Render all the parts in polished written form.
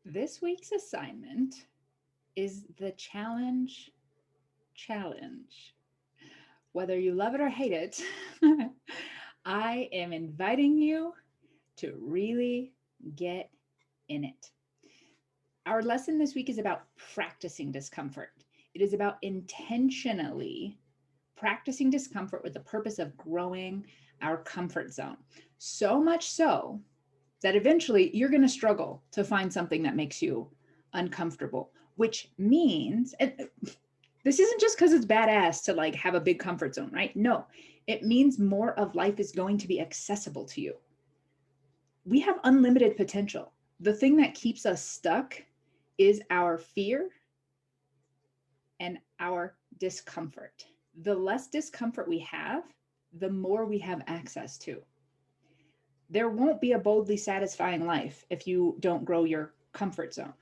This week's assignment is the challenge. Whether you love it or hate it, I am inviting you to really get in it. Our lesson this week is about practicing discomfort. It is about intentionally practicing discomfort with the purpose of growing our comfort zone. So much so that eventually you're going to struggle to find something that makes you uncomfortable, which means, and this isn't just because it's badass to like have a big comfort zone, right? No, it means more of life is going to be accessible to you. We have unlimited potential. The thing that keeps us stuck is our fear and our discomfort. The less discomfort we have, the more we have access to. There won't be a boldly satisfying life if you don't grow your comfort zone,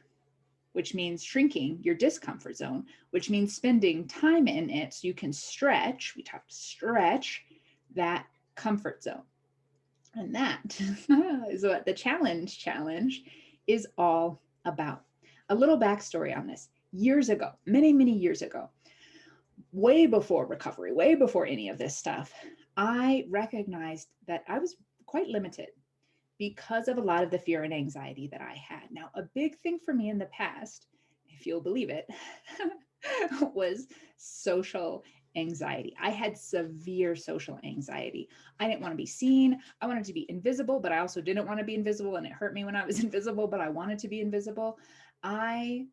which means shrinking your discomfort zone, which means spending time in it so you can stretch. We talked stretch that comfort zone. And that is what the challenge is all about. A little backstory on this. Years ago, many, many years ago, way before recovery, way before any of this stuff, I recognized that I was quite limited because of a lot of the fear and anxiety that I had. Now, a big thing for me in the past, if you'll believe it, was social anxiety. I had severe social anxiety. I didn't want to be seen. I wanted to be invisible, but I also didn't want to be invisible. And it hurt me when I was invisible, but I wanted to be invisible. I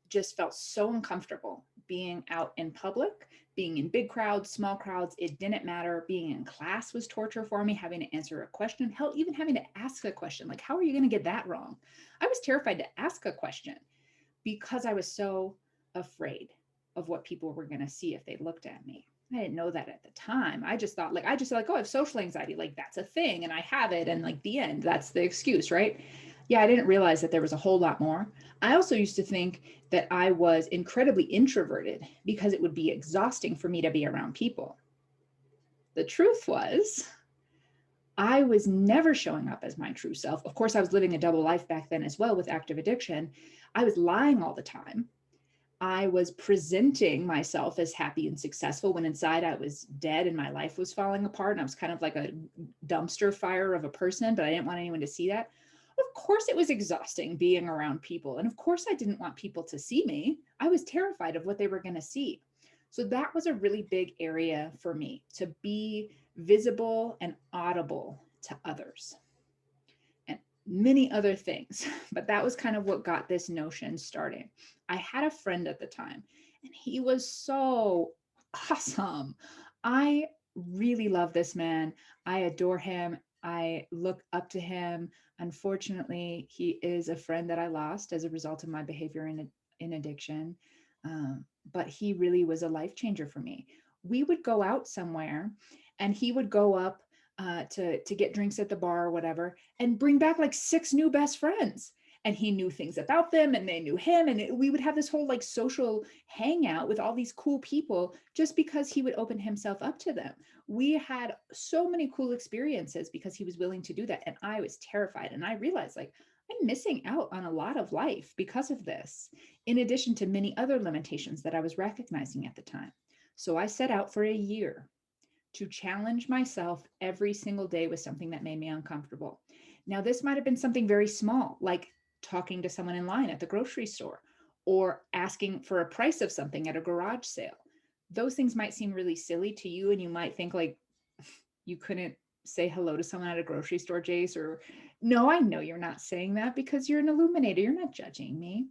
just felt so uncomfortable being out in public, being in big crowds, small crowds. It didn't matter. Being in class was torture for me, having to answer a question, hell, even having to ask a question. Like, how are you going to get that wrong? I was terrified to ask a question because I was so afraid of what people were going to see if they looked at me. I didn't know that at the time. I just thought, oh, I have social anxiety. Like, that's a thing and I have it. And like the end, that's the excuse, right? Yeah, I didn't realize that there was a whole lot more. I also used to think that I was incredibly introverted because it would be exhausting for me to be around people. The truth was, I was never showing up as my true self. Of course, I was living a double life back then as well with active addiction. I was lying all the time. I was presenting myself as happy and successful when inside I was dead and my life was falling apart. And I was kind of like a dumpster fire of a person, but I didn't want anyone to see that. Of course, it was exhausting being around people. And of course, I didn't want people to see me. I was terrified of what they were going to see. So that was a really big area for me, to be visible and audible to others and many other things. But that was kind of what got this notion started. I had a friend at the time, and he was so awesome. I really love this man. I adore him. I look up to him. Unfortunately, he is a friend that I lost as a result of my behavior in addiction. But he really was a life changer for me. We would go out somewhere and he would go up to get drinks at the bar or whatever and bring back like 6 new best friends. And he knew things about them and they knew him. And we would have this whole like social hangout with all these cool people just because he would open himself up to them. We had so many cool experiences because he was willing to do that. And I was terrified. And I realized like, I'm missing out on a lot of life because of this, in addition to many other limitations that I was recognizing at the time. So I set out for a year to challenge myself every single day with something that made me uncomfortable. Now, this might have been something very small, like talking to someone in line at the grocery store or asking for a price of something at a garage sale. Those things might seem really silly to you, and you might think like you couldn't say hello to someone at a grocery store, Jace, or no, I know you're not saying that because you're an illuminator. You're not judging me.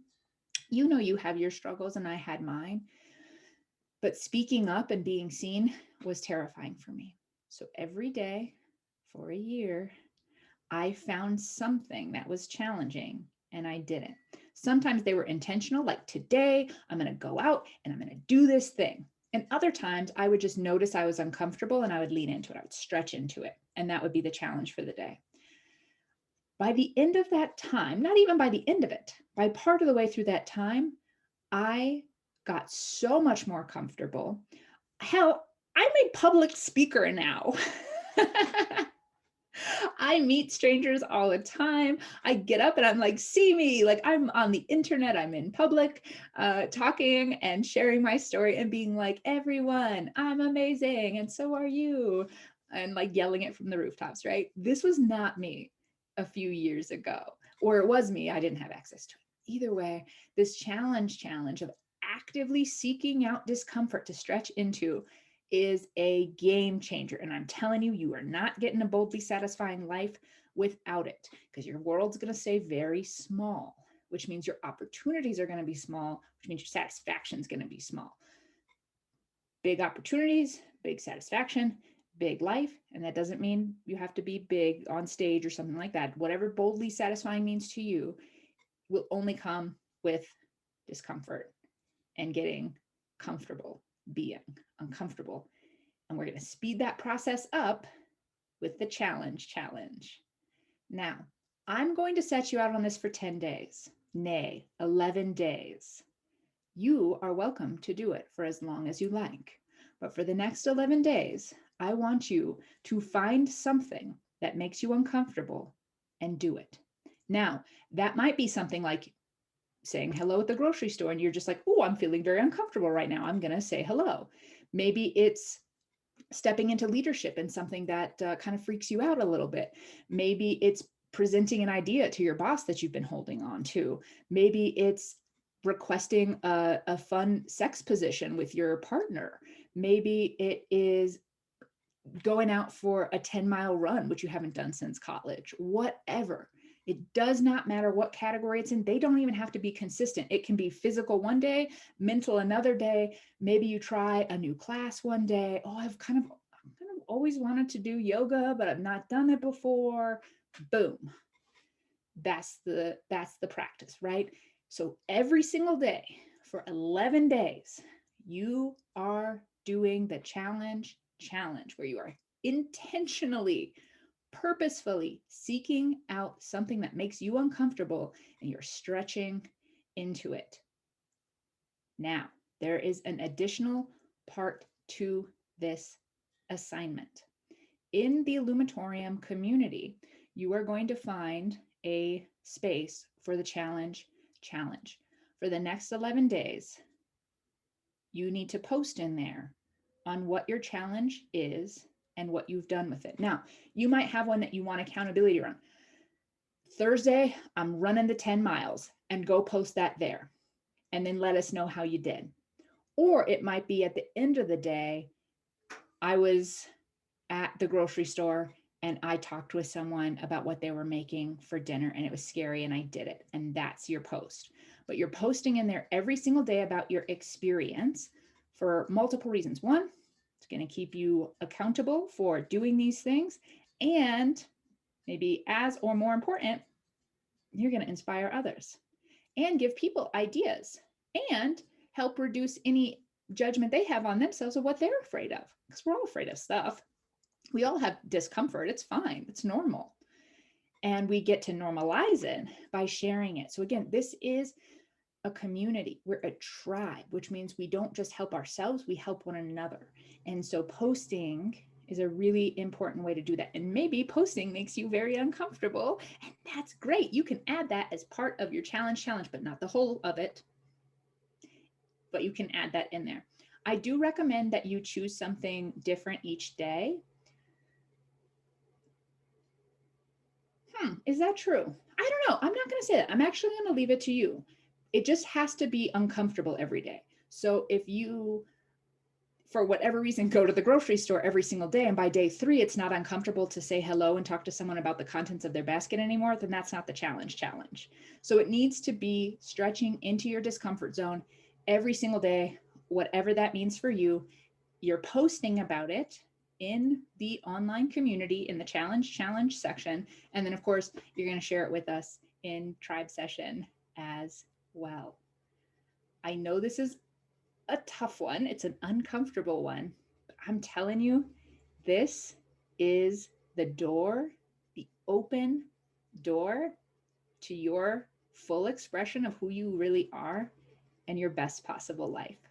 You know, you have your struggles and I had mine. But speaking up and being seen was terrifying for me. So every day for a year, I found something that was challenging and I didn't. Sometimes they were intentional, like today, I'm going to go out and I'm going to do this thing. And other times I would just notice I was uncomfortable and I would lean into it. I would stretch into it. And that would be the challenge for the day. By the end of that time, not even by the end of it, by part of the way through that time, I got so much more comfortable. Hell, I'm a public speaker now. I meet strangers all the time. I get up and I'm like, see me, like I'm on the internet, I'm in public, talking and sharing my story and being like, everyone, I'm amazing. And so are you. And like yelling it from the rooftops, right? This was not me a few years ago, or it was me. I didn't have access to it. Either way, this challenge of actively seeking out discomfort to stretch into is a game changer. And I'm telling you, you are not getting a boldly satisfying life without it, because your world's going to stay very small, which means your opportunities are going to be small, which means your satisfaction is going to be small. Big opportunities, big satisfaction, big life. And that doesn't mean you have to be big on stage or something like that. Whatever boldly satisfying means to you will only come with discomfort and getting comfortable being uncomfortable. And we're going to speed that process up with the challenge. Now, I'm going to set you out on this for 10 days, nay, 11 days. You are welcome to do it for as long as you like. But for the next 11 days, I want you to find something that makes you uncomfortable and do it. Now, that might be something like saying hello at the grocery store, and you're just like, oh, I'm feeling very uncomfortable right now. I'm going to say hello. Maybe it's stepping into leadership in something that kind of freaks you out a little bit. Maybe it's presenting an idea to your boss that you've been holding on to. Maybe it's requesting a fun sex position with your partner. Maybe it is going out for a 10-mile run, which you haven't done since college. Whatever. It does not matter what category it's in. They don't even have to be consistent. It can be physical one day, mental another day. Maybe you try a new class one day. Oh, I've kind of always wanted to do yoga, but I've not done it before. Boom. That's the practice, right? So every single day for 11 days, you are doing the challenge where you are intentionally, purposefully seeking out something that makes you uncomfortable and you're stretching into it. Now, there is an additional part to this assignment. In the Illuminatorium community, you are going to find a space for the challenge. For the next 11 days, you need to post in there on what your challenge is and what you've done with it. Now, you might have one that you want accountability around. Thursday, I'm running the 10 miles, and go post that there. And then let us know how you did. Or it might be at the end of the day, I was at the grocery store and I talked with someone about what they were making for dinner and it was scary and I did it. And that's your post. But you're posting in there every single day about your experience for multiple reasons. One, it's going to keep you accountable for doing these things. And maybe as or more important, you're going to inspire others and give people ideas and help reduce any judgment they have on themselves of what they're afraid of. Because we're all afraid of stuff. We all have discomfort. It's fine. It's normal. And we get to normalize it by sharing it. So again, this is a community. We're a tribe, which means we don't just help ourselves, we help one another. And so posting is a really important way to do that. And maybe posting makes you very uncomfortable, and that's great. You can add that as part of your challenge, but not the whole of it. But you can add that in there. I do recommend that you choose something different each day. Is that true? I don't know. I'm not going to say that. I'm actually going to leave it to you. It just has to be uncomfortable every day. So if you, for whatever reason, go to the grocery store every single day, and by day 3, it's not uncomfortable to say hello and talk to someone about the contents of their basket anymore, then that's not the challenge. So it needs to be stretching into your discomfort zone every single day, whatever that means for you. You're posting about it in the online community in the challenge section. And then of course, you're going to share it with us in tribe session as well. I know this is a tough one. It's an uncomfortable one. But I'm telling you, this is the door, the open door to your full expression of who you really are and your best possible life.